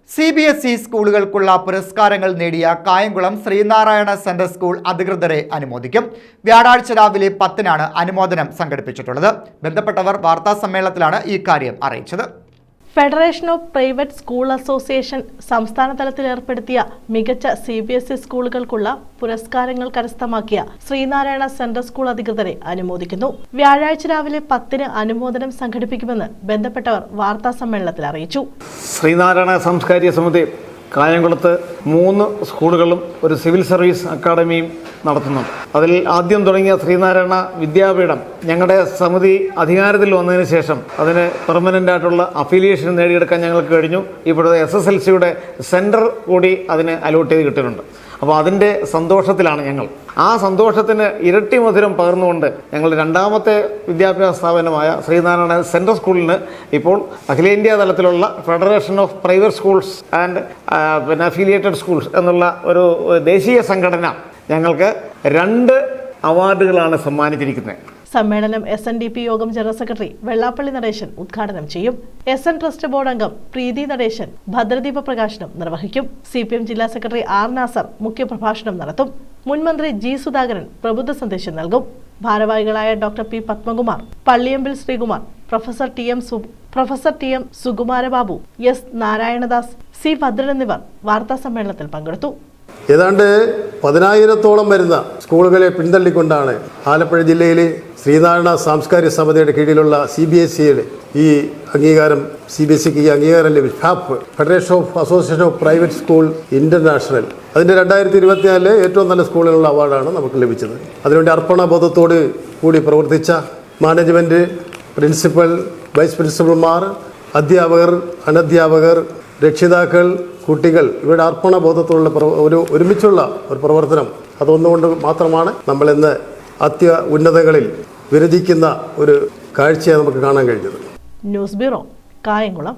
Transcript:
CBSE സ്കൂളുകൾക്കുള്ള പുരസ്കാരങ്ങൾ നേടിയ Kayamkulam Sreenarayana central school അധികൃതരെ അനുമോദിക്കും. വ്യാഴാഴ്ച രാവിലെ 10-നാണ് അനുമോദനം സംഘടിപ്പിച്ചിട്ടുള്ളത്. ബന്ധപ്പെട്ടവർ വാർത്താസമ്മേളനത്തിലാണ് ഈ കാര്യം അറിയിച്ചത്. Federation of private school association സംസ്ഥാന തലത്തിൽ ഏർപ്പെടുത്തിയ മികച്ച CBSE സ്കൂളുകൾക്കുള്ള പുരസ്കാരങ്ങൾ കരസ്ഥമാക്കിയ ശ്രീനാരായണ സെൻട്രൽ സ്കൂൾ അധികൃതരെ അനുമോദിക്കുന്നു. വ്യാഴാഴ്ച രാവിലെ 10-ന് അനുമോദനം സംഘടിപ്പിക്കുമെന്ന് ബന്ധപ്പെട്ടവർ വാർത്താസമ്മേളനത്തിൽ അറിയിച്ചു. ശ്രീനാരായണ സാംസ്കാരിക സമിതി കായംകുളത്ത് 3 സ്കൂളുകളും ഒരു സിവിൽ സർവീസ് അക്കാദമിയും നടത്തുന്നുണ്ട്. അതിൽ ആദ്യം തുടങ്ങിയ ശ്രീനാരായണ വിദ്യാപീഠം ഞങ്ങളുടെ സമിതി അധികാരത്തിൽ വന്നതിന് ശേഷം അതിന് പെർമനൻ്റ് ആയിട്ടുള്ള അഫിലിയേഷൻ നേടിയെടുക്കാൻ ഞങ്ങൾക്ക് കഴിഞ്ഞു. ഇപ്പോഴത്തെ SSLCയുടെ സെൻറ്റർ കൂടി അതിന് അലോട്ട് ചെയ്ത് കിട്ടുന്നുണ്ട്. അപ്പോൾ അതിൻ്റെ സന്തോഷത്തിലാണ് ഞങ്ങൾ. ആ സന്തോഷത്തിന് ഇരട്ടി മധുരം പകർന്നുകൊണ്ട് ഞങ്ങൾ രണ്ടാമത്തെ വിദ്യാഭ്യാസ സ്ഥാപനമായ ശ്രീനാരായണ സെൻട്രൽ സ്കൂളിന് ഇപ്പോൾ അഖിലേന്ത്യാ തലത്തിലുള്ള federation of private schools and affiliated schools എന്നുള്ള ഒരു ദേശീയ സംഘടന ഞങ്ങൾക്ക് 2 അവാർഡുകളാണ് സമ്മാനിച്ചിരിക്കുന്നത്. സമ്മേളനം SNDP യോഗം ജനറൽ സെക്രട്ടറി വെള്ളാപ്പള്ളി നടേശൻ ഉദ്ഘാടനം ചെയ്യും. SN ട്രസ്റ്റ് ബോർഡ് അംഗം പ്രീതി നടേശൻ ഭദ്രദീപ പ്രകാശനം നിർവഹിക്കും. CPM ജില്ലാ സെക്രട്ടറി R നാസർ മുഖ്യപ്രഭാഷണം നടത്തും. മുൻ മന്ത്രി G സുധാകരൻ പ്രബുദ്ധ സന്ദേശം നൽകും. ഭാരവാഹികളായ doctor P Padmakumar, Palliyambil Sreekumar, professor T M Sukumarababu, S Narayanadas, C Bhadran എന്നിവർ വാർത്താ സമ്മേളനത്തിൽ പങ്കെടുത്തു. ഏതാണ്ട് 10,000-ഓളം വരുന്ന സ്കൂളുകളെ പിന്തള്ളിക്കൊണ്ടാണ് ആലപ്പുഴ ജില്ലയിലെ ശ്രീനാരായണ സാംസ്കാരിക സമിതിയുടെ കീഴിലുള്ള CBSEയുടെ ഈ അംഗീകാരം, CBSEക്ക് ഈ അംഗീകാരം ലഭിച്ചു. FAP federation of association of private school international അതിൻ്റെ 2024 ഏറ്റവും നല്ല സ്കൂളിനുള്ള അവാർഡാണ് നമുക്ക് ലഭിച്ചത്. അതിനുവേണ്ടി അർപ്പണബോധത്തോട് കൂടി പ്രവർത്തിച്ച മാനേജ്മെൻറ്റ്, പ്രിൻസിപ്പൽ, വൈസ് പ്രിൻസിപ്പൽമാർ, അധ്യാപകർ, അനധ്യാപകർ, രക്ഷിതാക്കൾ, കുട്ടികൾ ഇവരുടെ അർപ്പണബോധത്തോടുള്ള ഒരുമിച്ചുള്ള ഒരു പ്രവർത്തനം, അതൊന്നുകൊണ്ട് മാത്രമാണ് നമ്മളിന്ന് ഉന്നതങ്ങളിൽ വിരചിക്കുന്ന ഒരു കാഴ്ചയെ നമുക്ക് കാണാൻ കഴിഞ്ഞത്. News bureau, Kayamkulam.